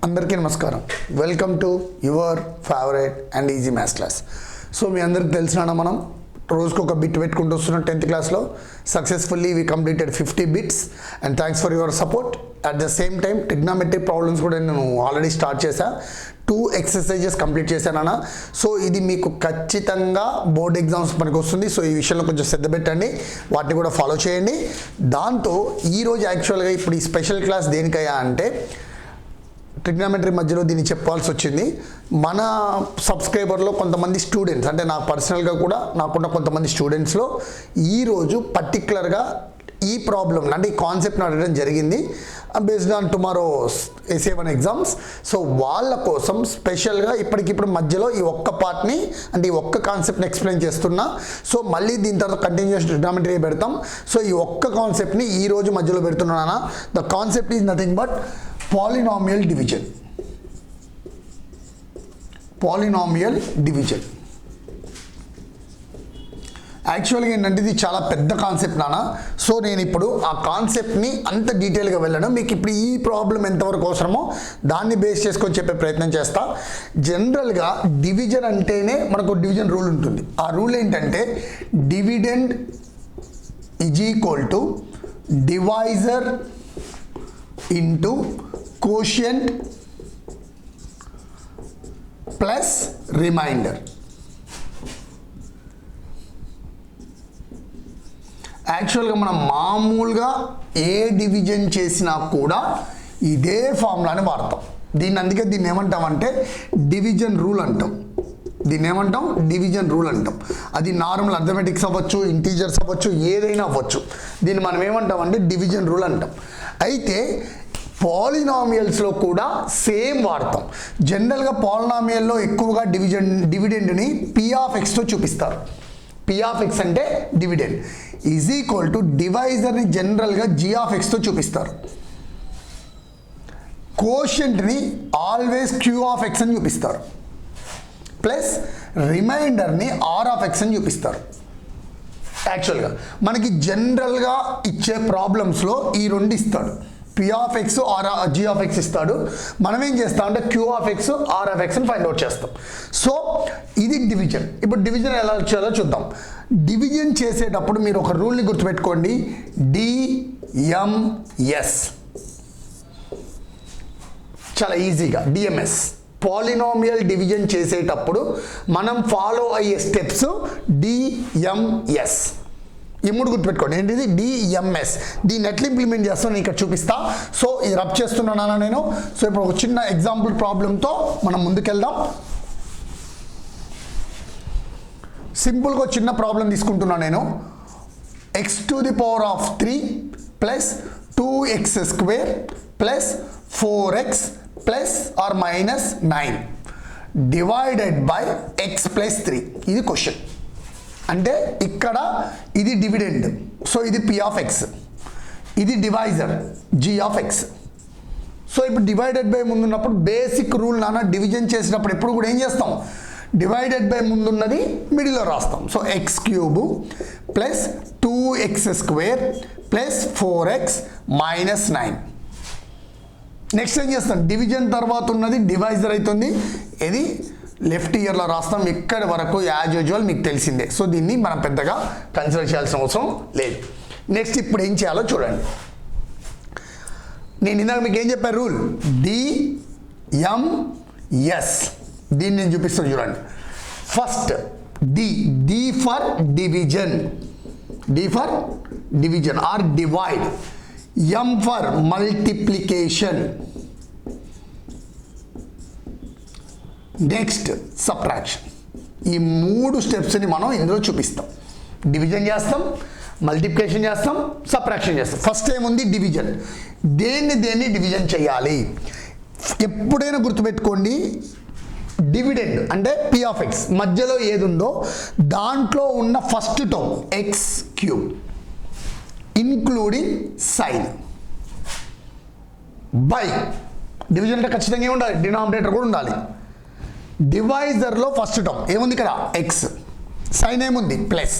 అందరికీ నమస్కారం. Welcome to your favourite and easy maths class. So మీ అందరికి తెలిసినా మనం రోజుకు ఒక బిట్ పెట్టుకుంటూ వస్తున్నాం. 10th క్లాస్లో successfully we completed 50 bits and thanks for your support. At the same time trigonometric problems కూడా నేను ఆల్రెడీ స్టార్ట్ చేశా. 2 ఎక్సర్సైజెస్ కంప్లీట్ చేశానన్నా. సో ఇది మీకు ఖచ్చితంగా బోర్డ్ ఎగ్జామ్స్ పనికి వస్తుంది. సో ఈ విషయంలో కొంచెం శ్రద్ధ పెట్టండి, వాటిని కూడా ఫాలో చేయండి. దాంతో ఈరోజు యాక్చువల్గా ఇప్పుడు ఈ స్పెషల్ క్లాస్ దేనికయ్యా అంటే ట్రిగ్నామెట్రీ మధ్యలో దీన్ని చెప్పాల్సి వచ్చింది. మన సబ్స్క్రైబర్లో కొంతమంది స్టూడెంట్స్, అంటే నాకు పర్సనల్గా కూడా నాకున్న కొంతమంది స్టూడెంట్స్లో ఈరోజు పర్టికులర్గా ఈ ప్రాబ్లమ్ అంటే ఈ కాన్సెప్ట్ని అడగడం జరిగింది based on tomorrow SA1 exams. So వాళ్ళ కోసం స్పెషల్గా ఇప్పటికిప్పుడు మధ్యలో ఈ ఒక్క పార్ట్ని అంటే ఈ ఒక్క కాన్సెప్ట్ని ఎక్స్ప్లెయిన్ చేస్తున్నా. సో మళ్ళీ దీని తర్వాత కంటిన్యూస్ ట్రిగ్నామెట్రీ పెడతాం. సో ఈ ఒక్క కాన్సెప్ట్ని ఈరోజు మధ్యలో పెడుతున్నానా. The concept is nothing but polynomial division. Polynomial division యాక్చువల్గా ఏంటంటే ఇది చాలా పెద్ద కాన్సెప్ట్ నాన్న. సో నేను ఇప్పుడు ఆ కాన్సెప్ట్ని అంత డీటెయిల్గా వెళ్ళను. మీకు ఇప్పుడు ఈ ప్రాబ్లం ఎంతవరకు అవసరమో దాన్ని బేస్ చేసుకొని చెప్పే ప్రయత్నం చేస్తా. జనరల్గా డివిజన్ అంటేనే మనకు డివిజన్ రూల్ ఉంటుంది. ఆ రూల్ ఏంటంటే dividend is equal to divisor into quotient plus remainder. యాక్చువల్గా మనం మామూలుగా ఏ డివిజన్ చేసినా కూడా ఇదే ఫార్ములాని వాడతాం. అందుకే దీన్ని ఏమంటామంటే డివిజన్ రూల్ అంటాం. దీన్ని ఏమంటాం? డివిజన్ రూల్ అంటాం. అది నార్మల్ అర్థమెటిక్స్ అవ్వచ్చు, ఇంటీజర్స్ అవ్వచ్చు, ఏదైనా అవ్వచ్చు. దీన్ని మనం ఏమంటామంటే డివిజన్ రూల్ అంటాం. అయితే పాలినామియల్స్లో కూడా సేమ్ వాడతాం. జనరల్గా పాలినామియల్లో ఎక్కువగా డివిడెండ్ని P(x)తో చూపిస్తారు. P(x) అంటే డివిడెండ్ ఈజ్ ఈక్వల్ టు డివైజర్ని జనరల్గా G(x)తో చూపిస్తారు. కోషియంట్ని ఆల్వేస్ Q(x) అని చూపిస్తారు. ప్లస్ రిమైండర్ని R(x) అని చూపిస్తారు. యాక్చువల్గా మనకి జనరల్గా ఇచ్చే ప్రాబ్లమ్స్లో ఈ రెండు ఇస్తాడు. P(x) or G(x) ఇస్తాడు. మనం ఏం చేస్తాం అంటే Q(x) R(x) అని ఫైండ్ అవుట్ చేస్తాం. సో ఇది డివిజన్. ఇప్పుడు డివిజన్ ఎలా చేయాలో చూద్దాం. డివిజన్ చేసేటప్పుడు మీరు ఒక రూల్ని గుర్తుపెట్టుకోండి, DMS. చాలా ఈజీగా DMS. పాలినామియల్ డివిజన్ చేసేటప్పుడు మనం ఫాలో అయ్యే స్టెప్స్ DMS. ఈ మూడు గుర్తుపెట్టుకోండి. ఏంటిది? DMS. దీన్ని ఎట్లా ఇంప్లిమెంట్ చేస్తాను నేను ఇక్కడ చూపిస్తా. సో ఇది రబ్ చేస్తున్నానా నేను. సో ఇప్పుడు ఒక చిన్న ఎగ్జాంపుల్ ప్రాబ్లంతో మనం ముందుకెళ్దాం. సింపుల్గా చిన్న ప్రాబ్లం తీసుకుంటున్నా నేను. x⁻³ plus 2x² plus 4x plus R minus 9 divided by x plus 3. ఇది క్వశ్చన్. అంటే ఇక్కడ ఇది డివిడెండ్, సో ఇది P(x), ఇది డివైజర్ G(x). సో ఇప్పుడు డివైడెడ్ బై ముందున్నప్పుడు బేసిక్ రూల్ నాన్న, డివిజన్ చేసినప్పుడు ఎప్పుడు కూడా ఏం చేస్తాం? డివైడెడ్ బై ముందున్నది మిడిల్లో రాస్తాం. So x³ plus 2x² plus 4x minus 9. Next ఏం చేస్తాం? డివిజన్ తర్వాత ఉన్నది డివైజర్ అవుతుంది. ఇది లెఫ్ట్ ఇయర్లో రాస్తాం. ఇక్కడి వరకు యాజ్ యూజువల్ మీకు తెలిసిందే. సో దీన్ని మనం పెద్దగా కన్సిడర్ చేయాల్సిన అవసరం లేదు. నెక్స్ట్ ఇప్పుడు ఏం చేయాలో చూడండి. నేను ఇందాక మీకు ఏం చెప్పాను? Rule DMS. దీన్ని నేను చూపిస్తాను చూడండి. First D for division, D for division or divide, M for multiplication, next subtraction. ఈ 3 స్టెప్స్ని మనం ఇందులో చూపిస్తాం. డివిజన్ చేస్తాం, మల్టిప్లికేషన్ చేస్తాం, సబ్ట్రాక్షన్ చేస్తాం. ఫస్ట్ ఏముంది? డివిజన్. దేన్ని డివిజన్ చేయాలి? ఎప్పుడైనా గుర్తుపెట్టుకోండి, డివిడెండ్ అంటే P(x) మధ్యలో ఏది ఉందో దాంట్లో ఉన్న first term x³ including sign by. Division అంటే ఖచ్చితంగా ఉండాలి, డినామినేటర్ కూడా ఉండాలి. డివైజర్లో ఫస్ట్ టర్మ్ ఏముంది ఇక్కడ? x. సైన్ ఏముంది? ప్లస్.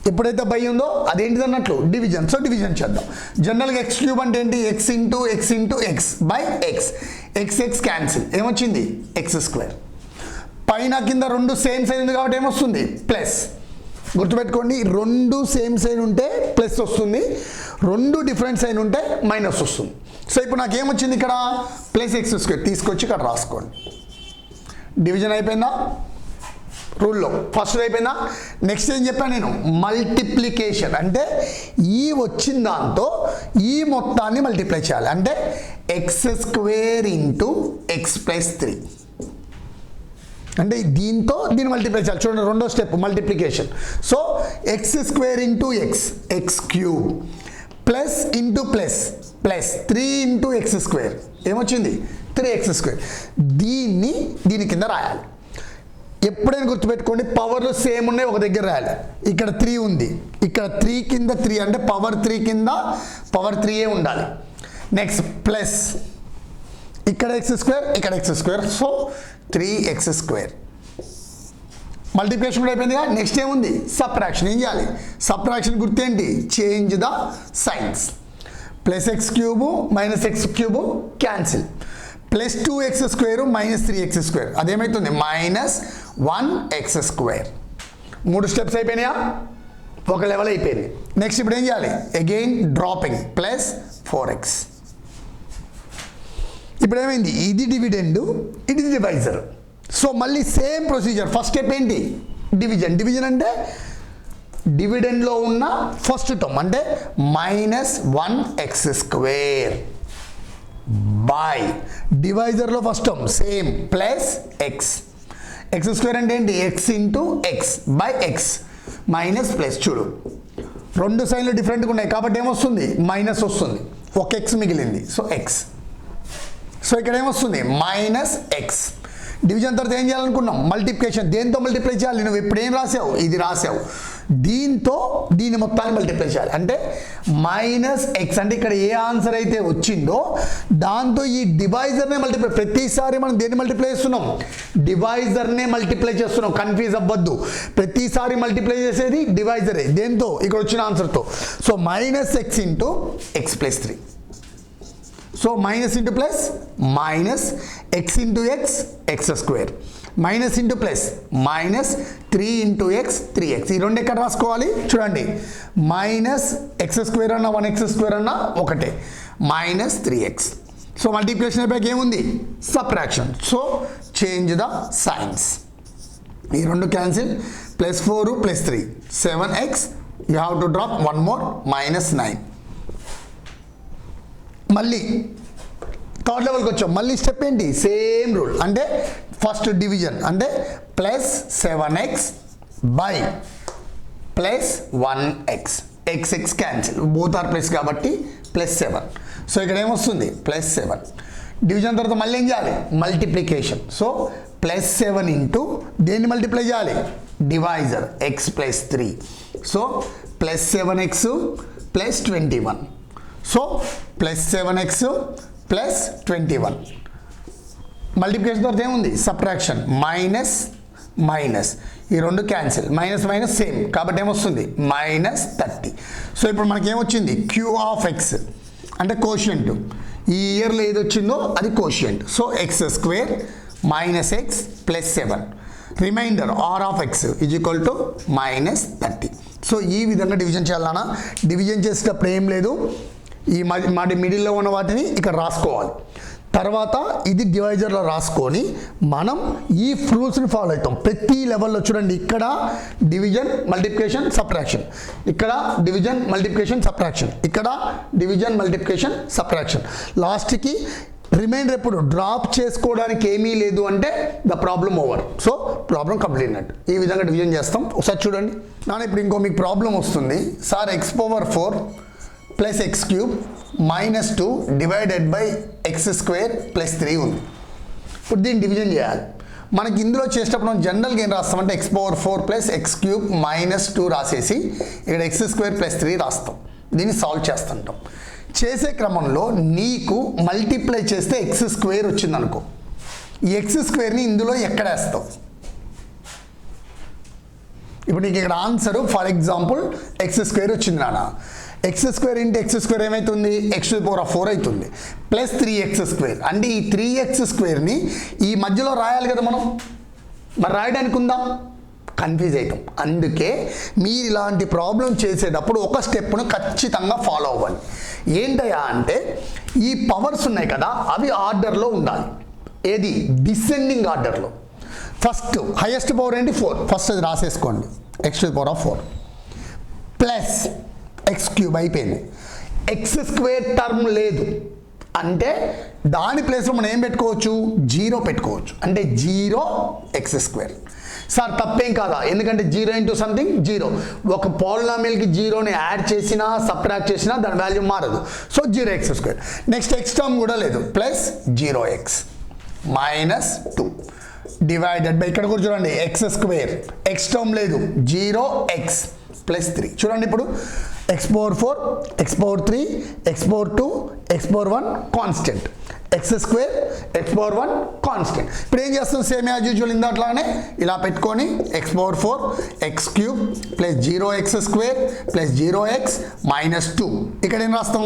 ఎప్పుడైతే బై ఉందో అదేంటిది అన్నట్లు డివిజన్. సో డివిజన్ చేద్దాం. జనరల్గా ఎక్స్ క్యూబ్ అంటే ఏంటి, x into x by X. X cancel, ఏమొచ్చింది ఎక్స్ స్క్వేర్. పైన కింద రెండు సేమ్ సైన్ ఉంది కాబట్టి ఏమొస్తుంది ప్లస్. గుర్తుపెట్టుకోండి, రెండు సేమ్ సైన్ ఉంటే ప్లస్ వస్తుంది, రెండు డిఫరెంట్ సైన్ ఉంటే మైనస్ వస్తుంది. సో ఇప్పుడు నాకు ఏమొచ్చింది ఇక్కడ ప్లస్ ఎక్స్ స్క్వేర్ తీసుకొచ్చి ఇక్కడ రాసుకోండి. డివిజన్ అయిపోయిందా రూల్లో, ఫస్ట్ అయిపోయిందా. నెక్స్ట్ ఏం చెప్పాను నేను, మల్టిప్లికేషన్ అంటే ఈ వచ్చిన దాంతో ఈ మొత్తాన్ని మల్టిప్లై చేయాలి. అంటే X square into X plus 3 అంటే దీంతో దీన్ని మల్టిప్లై చేయాలి. చూడండి రెండో step multiplication. So x square into X cube plus into plus 3 into x square ఏమొచ్చింది 3x స్క్వేర్. దీని కింద రాయాలి. ఎప్పుడైనా గుర్తుపెట్టుకోండి, పవర్లు సేమ్ ఉన్నాయి ఒక దగ్గర రాయాలి. ఇక్కడ 3 ఉంది, ఇక్కడ 3 కింద 3 అంటే పవర్ 3 కింద పవర్ 3 ఉండాలి. నెక్స్ట్ ప్లస్ ఇక్కడ ఎక్స్ స్క్వేర్, ఇక్కడ x square. So 3x square. Multiplication కూడా అయిపోయిందిగా. నెక్స్ట్ ఏముంది సబ్ట్రాక్షన్. ఏం చేయాలి, సబ్ట్రాక్షన్ గుర్తేంటి, change the signs. Plus x cube minus x cube cancel. Plus 2x square minus 3x square అదేమవుతుంది మైనస్ 1x స్క్వేర్. 3 స్టెప్స్ అయిపోయినాయా, ఒక లెవెల్ అయిపోయింది. నెక్స్ట్ ఇప్పుడు ఏం చేయాలి, అగైన్ డ్రాపింగ్ ప్లస్ 4x. ఇప్పుడు ఏమైంది, ఇది డివిడెండ్, ఇది డివైజర్. సో మళ్ళీ సేమ్ ప్రొసీజర్. ఫస్ట్ స్టెప్ ఏంటి డివిజన్. డివిజన్ అంటే డివిడెండ్లో ఉన్న ఫస్ట్ టర్మ్ అంటే మైనస్ 1x స్క్వేర్ బై డివైజర్లో first term same plus x square అంటే ఏంటి x into x by x minus plus. చూడు రెండు సైన్లు డిఫరెంట్గా ఉన్నాయి కాబట్టి ఏమొస్తుంది మైనస్ వస్తుంది, ఒక ఎక్స్ మిగిలింది. So X. సో ఇక్కడ ఏమొస్తుంది మైనస్ ఎక్స్. డివిజన్ తర్వాత ఏం చేయాలనుకున్నాం మల్టిప్లికేషన్. దేంతో మల్టిప్లై చేయాలి, నువ్వు ఇప్పుడు ఏం రాసావు ఇది రాసావు, దీంతో దీని మొత్తాన్ని మల్టిప్లై చేయాలి. అంటే మైనస్ ఎక్స్ అంటే ఇక్కడ ఏ ఆన్సర్ అయితే వచ్చిందో దాంతో ఈ డివైజర్నే మల్టిప్లై. ప్రతిసారి మనం దేన్ని మల్టిప్లై చేస్తున్నాం, డివైజర్నే మల్టిప్లై చేస్తున్నాం. కన్ఫ్యూజ్ అవ్వద్దు, ప్రతిసారి మల్టిప్లై చేసేది డివైజరే. దేంతో ఇక్కడ వచ్చిన ఆన్సర్తో. So minus X into X plus 3. So minus into plus minus X into x square minus into plus minus 3 into X 3x. ఈ రెండు ఎక్కడ రాసుకోవాలి చూడండి, మైనస్ ఎక్స్ స్క్వేర్ అన్న 1x స్క్వేర్ అన్న ఒకటే, మైనస్ 3x. సో మల్టిప్లికేషన్ అయిపోయాక ఏముంది subtraction. So change the signs. ఈ రెండు cancel. Plus 4 plus 3 7x. You have to drop 1 more minus 9. మళ్ళీ థర్డ్ లెవెల్కి వచ్చాం. మళ్ళీ స్టెప్ ఏంటి సేమ్ రూల్. అంటే ఫస్ట్ డివిజన్ అంటే plus 7x by plus 1x. X cancel, both R plus కాబట్టి ప్లస్ 7. సో ఇక్కడ ఏమొస్తుంది ప్లస్ 7. డివిజన్ తర్వాత మళ్ళీ ఏం చేయాలి మల్టిప్లికేషన్. సో ప్లస్ 7 ఇంటూ దేన్ని మల్టిప్లై చేయాలి divisor X plus 3. So plus 7x plus 21. So plus 7x plus 21. Multiplication తర్వాత ఏముంది సబ్ట్రాక్షన్ మైనస్ మైనస్. ఈ రెండు క్యాన్సిల్, మైనస్ మైనస్ సేమ్ కాబట్టి ఏమొస్తుంది మైనస్ 30. సో ఇప్పుడు మనకి ఏమొచ్చింది క్యూ ఆఫ్ ఎక్స్ అంటే కోషియంట్. ఈ ఇయర్లో ఏది వచ్చిందో అది quotient. So x square minus x plus 7. Remainder R of x is equal to minus 30. So ఈ విధంగా డివిజన్ చేయాలన్నా. డివిజన్ చేసేటప్పుడు ఏం లేదు, ఈ మిడిల్లో ఉన్న వాటిని ఇక్కడ రాసుకోవాలి. తర్వాత ఇది డివైజర్లో రాసుకొని మనం ఈ రూల్స్ని ఫాలో అవుతాం ప్రతి లెవెల్లో. చూడండి ఇక్కడ డివిజన్ మల్టిప్లికేషన్ సబ్ట్రాక్షన్, ఇక్కడ డివిజన్ మల్టిప్లికేషన్ సబ్ట్రాక్షన్, ఇక్కడ డివిజన్ మల్టిప్లికేషన్ సబ్ట్రాక్షన్. లాస్ట్కి రిమైండర్ ఎప్పుడు డ్రాప్ చేసుకోవడానికి ఏమీ లేదు అంటే the problem over. So problem complete అయినట్టు. ఈ విధంగా డివిజన్ చేస్తాం. ఒకసారి చూడండి నాన్న. ఇప్పుడు ఇంకో మీకు ప్రాబ్లం వస్తుంది, sir x power 4 plus x cube minus 2 divided by X square plus 3 ఉంది. ఇప్పుడు దీన్ని డివిజన్ చేయాలి. మనకి ఇందులో చేసేటప్పుడు మనం జనరల్గా ఏం రాస్తామంటే x power 4 plus x cube minus 2 రాసేసి ఇక్కడ ఎక్స్ స్క్వేర్ ప్లస్ 3 రాస్తాం. దీన్ని సాల్వ్ చేస్తుంటాం. చేసే క్రమంలో నీకు మల్టిప్లై చేస్తే ఎక్స్ స్క్వేర్ వచ్చింది అనుకో, ఈ ఎక్స్ స్క్వేర్ని ఇందులో ఎక్కడ వేస్తావు, ఇప్పుడు నీకు ఇక్కడ answer for example x square వచ్చింది నాన్న. X square into x square ఏమవుతుంది, x to the power of 4 అవుతుంది, ప్లస్ 3x స్క్వేర్. అంటే ఈ 3x స్క్వేర్ని ఈ మధ్యలో రాయాలి కదా మనం. మరి రాయడానికి ఉందా, కన్ఫ్యూజ్ అవుతాం. అందుకే మీరు ఇలాంటి ప్రాబ్లం చేసేటప్పుడు ఒక స్టెప్ను ఖచ్చితంగా ఫాలో అవ్వాలి. ఏంటయ్యా అంటే ఈ పవర్స్ ఉన్నాయి కదా అవి ఆర్డర్లో ఉండాలి. ఏది, డిసెండింగ్ ఆర్డర్లో. ఫస్ట్ హైయెస్ట్ పవర్ ఏంటి 4, ఫస్ట్ అది రాసేసుకోండి, x to the power of 4 plus x cube అయిపోయింది. ఎక్స్ స్క్వేర్ టర్మ్ లేదు అంటే దాని ప్లేస్లో మనం ఏం పెట్టుకోవచ్చు, 0 పెట్టుకోవచ్చు. అంటే 0x స్క్వేర్. సార్ తప్పేం కాదా, ఎందుకంటే 0 ఇంటూ సంథింగ్ 0. ఒక పాలినామియల్కి 0ని యాడ్ చేసినా సబ్ట్రాక్ట్ చేసినా దాని వాల్యూ మారదు. So 0x square. Next X term కూడా లేదు, plus 0x minus 2 divided by ఇక్కడ కూడా చూడండి ఎక్స్ స్క్వేర్, ఎక్స్ టర్మ్ లేదు, 0x ప్లస్ 3. చూడండి ఇప్పుడు x power 4, x power 3, x power 2, x power 1 constant, X square, X power 1 constant. ఇప్పుడు ఏం చేస్తాం, సేమ్ యాజ్ యూజువల్ ఇందాట్లానే ఇలా పెట్టుకొని X power 4 X cube plus 0x square plus 0x minus 2. ఇక్కడ ఏం రాస్తాం,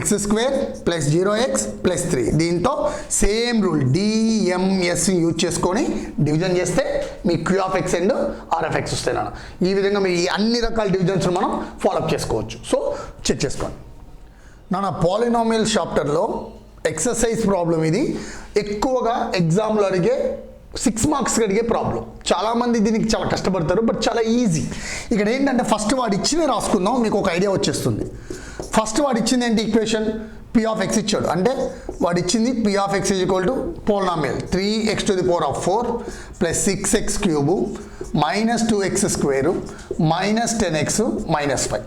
X square plus 0x plus 3. దీంతో same rule DMS use చేసుకొని డివిజన్ చేస్తే మీ Q of x and R of x వస్తాయి నాన్న. ఈ విధంగా మీ అన్ని రకాల డివిజన్స్ మనం ఫాలోఅప్ చేసుకోవచ్చు. సో చెక్ చేసుకోండి నాన్న. పాలినామియల్ చాప్టర్లో ఎక్సర్సైజ్ ప్రాబ్లం ఇది ఎక్కువగా ఎగ్జామ్లో అడిగే 6 మార్క్స్కి అడిగే ప్రాబ్లం. చాలామంది దీనికి చాలా కష్టపడతారు, బట్ చాలా ఈజీ. ఇక్కడ ఏంటంటే ఫస్ట్ వాడు ఇచ్చిన రాసుకుందాం, మీకు ఒక ఐడియా వచ్చేస్తుంది. ఫస్ట్ వాడు ఇచ్చింది ఏంటి, ఈక్వేషన్ p ఆఫ్ x ఇచ్చాడు. అంటే వాడు ఇచ్చింది p of x is equal to polynomial 3x to the power of 4 plus 6x cube minus 2x square minus 10x minus 5.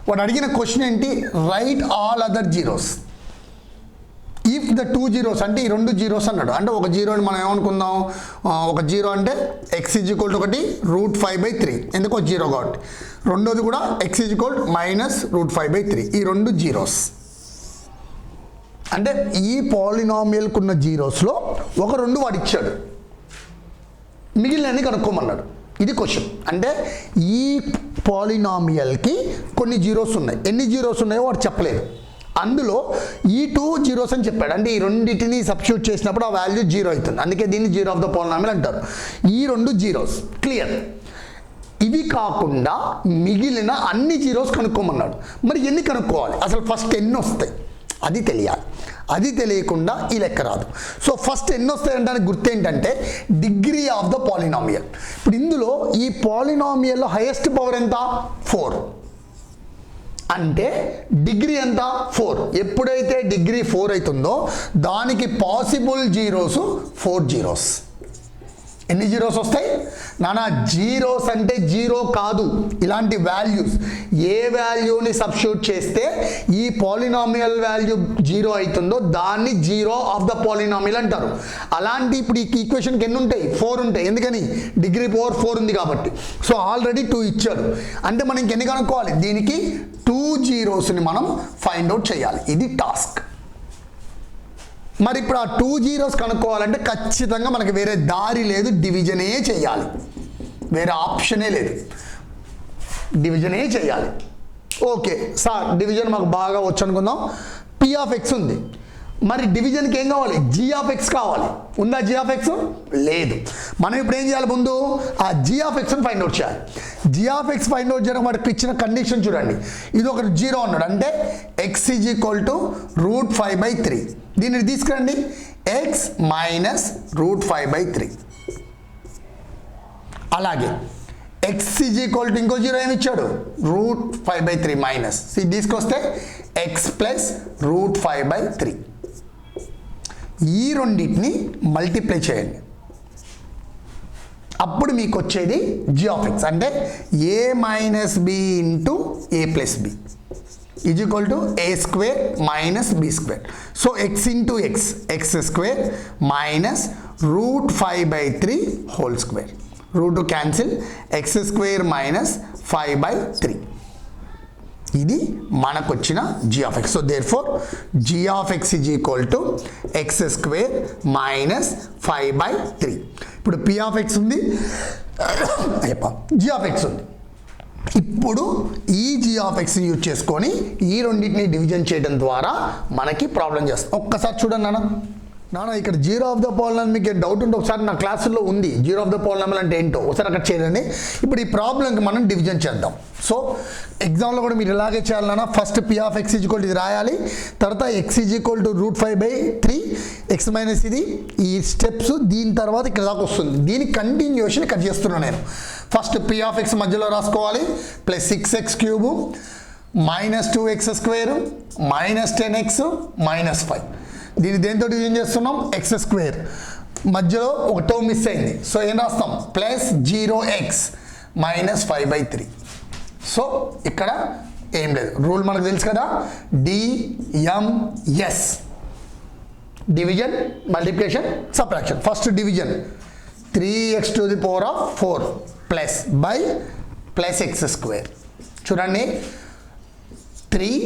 వాడు అడిగిన క్వశ్చన్ ఏంటి, right all other zeros if the 2 zeros, అంటే ఈ 2 zeros అన్నాడు. అంటే ఒక జీరోని మనం ఏమనుకుందాం, ఒక జీరో అంటే ఎక్స్ ఈజ్ ఈక్వల్ టు ఒకటి √5/3, ఎందుకో జీరో కాబట్టి. రెండోది కూడా ఎక్స్ ఈజ్ ఈక్వల్ మైనస్ √5/3. ఈ 2 జీరోస్ అంటే ఈ పాలినామియల్కి ఉన్న జీరోస్లో ఒక 2 వాడు ఇచ్చాడు, మిగిలినన్ని కనుక్కోమన్నాడు. ఇది క్వశ్చన్. అంటే ఈ పాలినామియల్కి కొన్ని జీరోస్ ఉన్నాయి, ఎన్ని జీరోస్ ఉన్నాయో వాడు చెప్పలేదు. అందులో ఈ 2 జీరోస్ అని చెప్పాడు. అంటే ఈ రెండింటిని సబ్స్టిట్యూట్ చేసినప్పుడు ఆ వాల్యూ 0 అవుతుంది. అందుకే దీన్ని జీరో ఆఫ్ ద పాలినామియల్ అంటారు. ఈ 2 జీరోస్ క్లియర్. ఇవి కాకుండా మిగిలిన అన్ని జీరోస్ కనుక్కోమన్నాడు. మరి ఎన్ని కనుక్కోవాలి, అసలు ఫస్ట్ ఎన్ని వస్తాయి అది తెలియాలి. అది తెలియకుండా ఈ లెక్క రాదు. సో ఫస్ట్ ఎన్ని వస్తాయంటే దానికి గుర్తు ఏంటంటే డిగ్రీ ఆఫ్ ద పాలినామియల్. ఇప్పుడు ఇందులో ఈ పాలినామియల్లో హైయెస్ట్ పవర్ ఎంత, 4. అంటే డిగ్రీ ఎంత, 4. ఎప్పుడైతే డిగ్రీ 4 అవుతుందో దానికి పాసిబుల్ జీరోస్ 4 జీరోస్. ఎన్ని జీరోస్ వస్తాయి నానా, జీరోస్ అంటే 0 కాదు, ఇలాంటి వాల్యూస్. ఏ వాల్యూని సబ్స్టిట్యూట్ చేస్తే ఈ పాలినామియల్ వాల్యూ 0 అవుతుందో దాన్ని జీరో ఆఫ్ ద పాలినామియల్ అంటారు. అలాంటి ఇప్పుడు ఈ ఈక్వేషన్కి ఎన్ని ఉంటాయి, 4 ఉంటాయి. ఎందుకని, డిగ్రీ పవర్ 4 ఉంది కాబట్టి. సో ఆల్రెడీ 2 ఇచ్చాడు. అంటే మనం ఇంకెన్ని కనుక్కోవాలి, దీనికి 2 జీరోస్ని మనం ఫైండ్ అవుట్ చేయాలి. ఇది టాస్క్. మరి ఇప్పుడు ఆ 2 జీరోస్ కనుక్కోవాలంటే ఖచ్చితంగా మనకి వేరే దారి లేదు, డివిజనే చేయాలి. వేరే ఆప్షనే లేదు, డివిజనే చేయాలి. ఓకే సార్, డివిజన్ మాకు బాగా వచ్చు అనుకుందాం. p ఆఫ్ x ఉంది, మరి డివిజన్కి ఏం కావాలి, g ఆఫ్ x కావాలి. ఉందా g ఆఫ్ x? లేదు. మనం ఇప్పుడు ఏం చేయాలి, ముందు ఆ g ఆఫ్ xని ఫైండ్ అవుట్ చేయాలి. g of x find out చేయడం వాడికి ఇచ్చిన కండిషన్ చూడండి. ఇది ఒక 0 అన్నాడు, అంటే x ఈజ్ ఈక్వల్ టు √5/3. దీన్ని తీసుకురండి, x మైనస్ √5/3. అలాగే x ఈజ్ ఈక్వల్ టు ఇంకో 0 ఏమి ఇచ్చాడు, √5/3 మైనస్ తీసుకొస్తే x ప్లస్ √5/3. ఈ రెండింటిని మల్టిప్లై చేయండి, అప్పుడు మీకు వచ్చేది g ఆఫ్ x. అంటే a minus b into a plus b is equal to a square minus b square. So x into x square minus √5/3 whole square. Root cancel, x square minus 5/3. ఇది మనకు వచ్చిన g of x. So therefore g of x is equal to x square minus 5/3. ఇప్పుడు p of x ఉంది, g of x ఉంది. ఇప్పుడు ఈ G of X use చేసుకొని ఈ రెండింటిని డివిజన్ చేయడం ద్వారా మనకి ప్రాబ్లం చేస్తాం. ఒక్కసారి చూడండి నాన్న ఇక్కడ జీరో ఆఫ్ ద పాలినామిల్ మీకు డౌట్ ఉంటే ఒకసారి నా క్లాసుల్లో ఉంది జీరో ఆఫ్ ద పాలినామిల్ అంటే ఏంటో ఒకసారి అక్కడ చేయండి. ఇప్పుడు ఈ ప్రాబ్లంకి మనం డివిజన్ చేద్దాం. సో ఎగ్జామ్లో కూడా మీరు ఇలాగే చేయాలన్నా first P of X equal ఇది రాయాలి, తర్వాత X equal to √5/3 X minus ఇది ఈ స్టెప్స్ దీని తర్వాత ఇక్కడ దాకా వస్తుంది. దీని కంటిన్యూషన్ ఇక్కడ చేస్తున్నాను నేను. ఫస్ట్ పీ ఆఫ్ ఎక్స్ మధ్యలో రాసుకోవాలి ప్లస్ 6x³ -2x² -10x -5. దీన్ని దేంతో డివిజన్ చేస్తున్నాం x². మధ్యలో ఒక టర్మ్ మిస్ అయింది, సో ఏం రాస్తాం ప్లస్ 0x -5/3. సో ఇక్కడ ఏం లేదు, రూల్ మనకు తెలుసు కదా, DMS division multiplication subtraction. First division 3x⁴ plus by plus x². చూడండి 3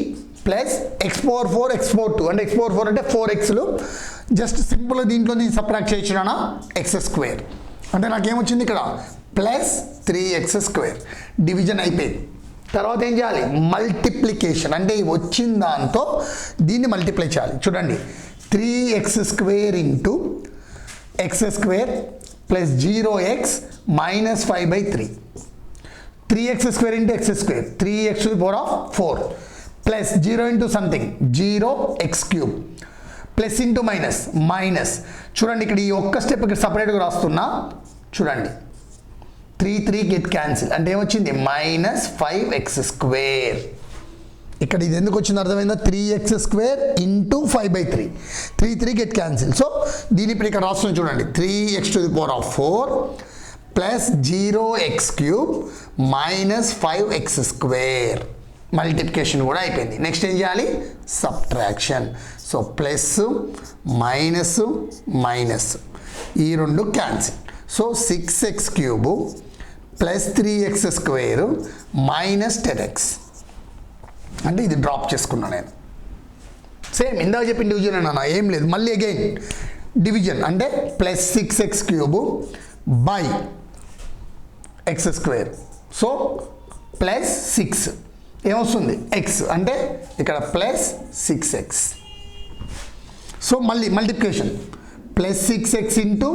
ప్లస్ x⁴ x⁴2 అంటే x⁴ అంటే 4xలు. జస్ట్ సింపుల్గా దీంట్లో నేను సబ్ట్రాక్ట్ చేయించిన x² అంటే నాకేమొచ్చింది ఇక్కడ ప్లస్ 3x². డివిజన్ అయిపోయింది. తర్వాత ఏం చేయాలి మల్టిప్లికేషన్ అంటే వచ్చిన దాంతో దీన్ని మల్టిప్లై చేయాలి. చూడండి 3x² into x² plus 0x -5/3. 3x² into x² 3x⁴ plus 0 into something 0x³ plus into minus. చూడండి ఇక్కడ ఈ ఒక్క స్టెప్ ఇక్కడ సపరేట్గా రాస్తున్నా. చూడండి 3 గెట్ క్యాన్సిల్ అంటే ఏమొచ్చింది -5x². ఇక్కడ ఇది ఎందుకు వచ్చింది అర్థమైందా, 3x² into 5/3 3 get cancel. So దీని ఇప్పుడు ఇక్కడ రాస్తున్నాం చూడండి 3x⁴ plus 0x³ -5x². Multiplication కూడా అయిపోయింది. నెక్స్ట్ ఏం చేయాలి సబ్ట్రాక్షన్. సో ప్లస్ మైనస్ ఈ రెండు cancel. So 6x³ plus 3x² -10x అంటే ఇది డ్రాప్ చేసుకున్నా నేను. సేమ్ ఇందాక చెప్పిన డివిజన్ అన్నా ఏం లేదు, మళ్ళీ అగైన్ డివిజన్ అంటే plus 6x³ by x². So plus 6 ఏమొస్తుంది x అంటే ఇక్కడ ప్లస్ 6x. సో మళ్ళీ multiplication plus 6x into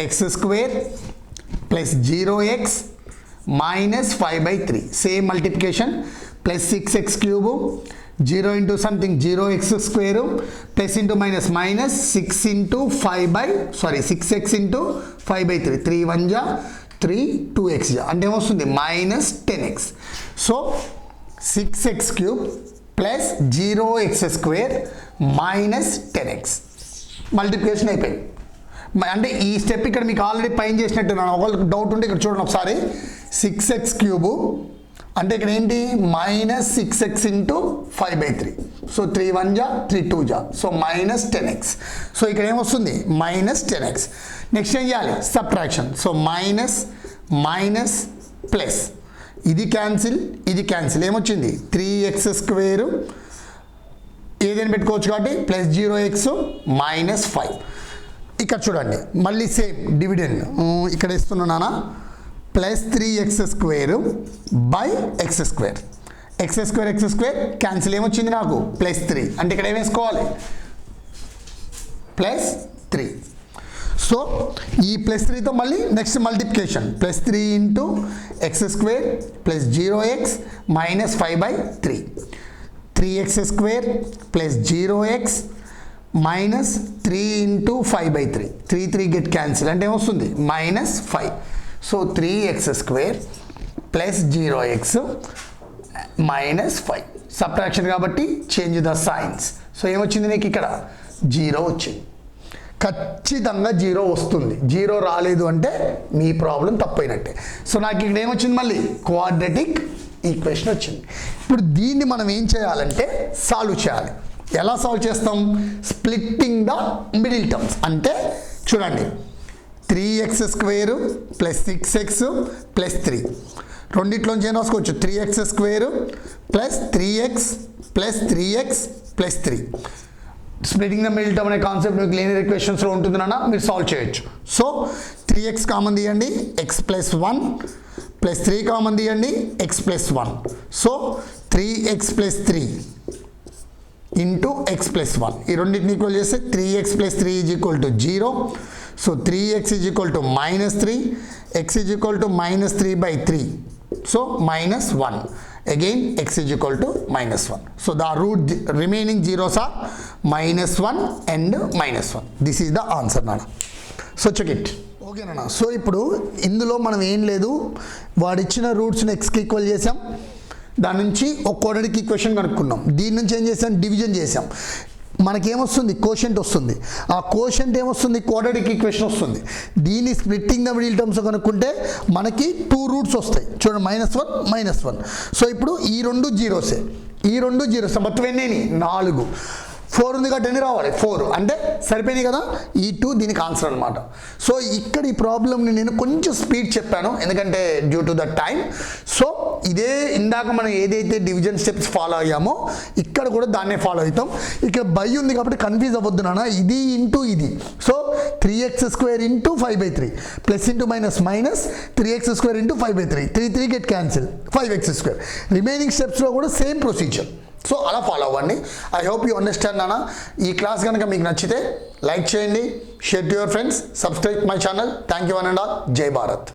x² plus 0x -5/3. Same multiplication plus 6x³ 0 into something 0x² plus into minus 6 into 6x into 5/3 3 1 జా 3 2x అంటే ఏమొస్తుంది -10x. So 6x³ plus 0x² -10x multiplication అయిపోయింది. అంటే ఈ step ఇక్కడ మీకు already పైన చేసినట్టు ఒకళ్ళకి డౌట్ ఉంటే ఇక్కడ చూడండి ఒకసారి 6x³ అంటే ఇక్కడ ఏంటి -6x ఇంటూ 5/3. సో 3 1 జా 3 2 జా సో -10x. సో ఇక్కడ ఏమొస్తుంది -10x. నెక్స్ట్ ఏం చేయాలి సబ్ట్రాక్షన్. సో మైనస్ ప్లస్ ఇది క్యాన్సిల్ ఏమొచ్చింది 3x² ఏదైనా పెట్టుకోవచ్చు కాబట్టి ప్లస్ 0x -5. ఇక్కడ చూడండి మళ్ళీ సేమ్ డివిడెండ్ ఇక్కడ ఇస్తున్నానా plus 3x² by x². x² cancel ఏమొచ్చింది నాకు ప్లస్ 3 అంటే ఇక్కడ ఏం వేసుకోవాలి ప్లస్ 3. సో ఈ ప్లస్ 3తో మళ్ళీ next multiplication plus 3 into x² plus 0x -5/3 3x² plus 0x -3 into 5/3 3 get cancel అంటే ఏమొస్తుంది -5. So 3x² plus 0x -5 subtraction కాబట్టి చేంజ్ ద సైన్స్. సో ఏమొచ్చింది నీకు ఇక్కడ 0 వచ్చింది. ఖచ్చితంగా 0 వస్తుంది. 0 రాలేదు అంటే మీ ప్రాబ్లం తప్పైనట్టే. సో నాకు ఇక్కడ ఏమొచ్చింది మళ్ళీ క్వాడ్రాటిక్ ఈక్వేషన్ వచ్చింది. ఇప్పుడు దీన్ని మనం ఏం చేయాలంటే సాల్వ్ చేయాలి. ఎలా సాల్వ్ చేస్తాం స్ప్లిట్టింగ్ ద మిడిల్ టర్మ్స్ అంటే చూడండి 3x² ప్లస్ 6x ప్లస్ 3 రెండిట్లోంచి ఏం రాసుకోవచ్చు 3x² plus 3x plus 3x plus 3 splitting the middle term అనే కాన్సెప్ట్ మీకు లీనియర్ ఈక్వేషన్స్లో ఉంటుందన్నా మీరు సాల్వ్ చేయొచ్చు. సో 3x కామన్ తీయండి, x ప్లస్ 1 ప్లస్ 3 కామన్ తీయండి, x plus 1. So 3x plus 3 into X plus 1. ఈ రెండింటిని ఈక్వల్ చేస్తే 3x plus 3 is equal to 0. So 3x is equal to -3, x is equal to -3/3. So -1. Again x is equal to -1. So the remaining zeros are -1 and -1. This is the answer nana. So check it. Okay nana. So ఇప్పుడు ఇందులో మనం ఏం లేదు, వాడిచ్చిన రూట్స్ని xకి equal చేసాం, దాని నుంచి ఒక quadratic equation కనుక్కున్నాం, దీని నుంచి ఏం చేసాం, డివిజన్ చేసాం, మనకేమొస్తుంది, కోషెంట్ వస్తుంది. ఆ కోషెంట్ ఏమొస్తుంది, క్వాడ్రాటిక్ ఈక్వేషన్ వస్తుంది. దీన్ని స్ప్లిట్టింగ్ ద మిడిల్ టర్మ్స్ కనుక్కుంటే మనకి 2 రూట్స్ వస్తాయి. చూడండి, -1 -1. సో ఇప్పుడు ఈ రెండు జీరోసే, మొత్తం ఎన్ని, 4. 4 ఉంది కాబట్టి ఎన్ని రావాలి, 4. అంటే సరిపోయినాయి కదా, ఈ 2 దీనికి ఆన్సర్ అనమాట. సో ఇక్కడ ఈ ప్రాబ్లమ్ని నేను కొంచెం స్పీడ్ చెప్పాను, ఎందుకంటే due to the time. So ఇదే ఇందాక మనం ఏదైతే డివిజన్ స్టెప్స్ ఫాలో అయ్యామో ఇక్కడ కూడా దాన్నే ఫాలో అవుతాం. ఇక్కడ బై ఉంది కాబట్టి కన్ఫ్యూజ్ అవ్వద్దు నాన్న, ఇది ఇంటూ ఇది. So 3x² into 5/3 plus into minus 3x² into 5/3, 3 get cancel, 5x². Remaining స్టెప్స్లో కూడా సేమ్ ప్రొసీజర్. సో అలా ఫాలో అవ్వండి. ఐ హోప్ యూ అండర్స్టాండ్ నాన్న. ఈ క్లాస్ కనుక మీకు నచ్చితే లైక్ చేయండి, share to your friends, subscribe my channel. Thank you one and all. జై భారత్.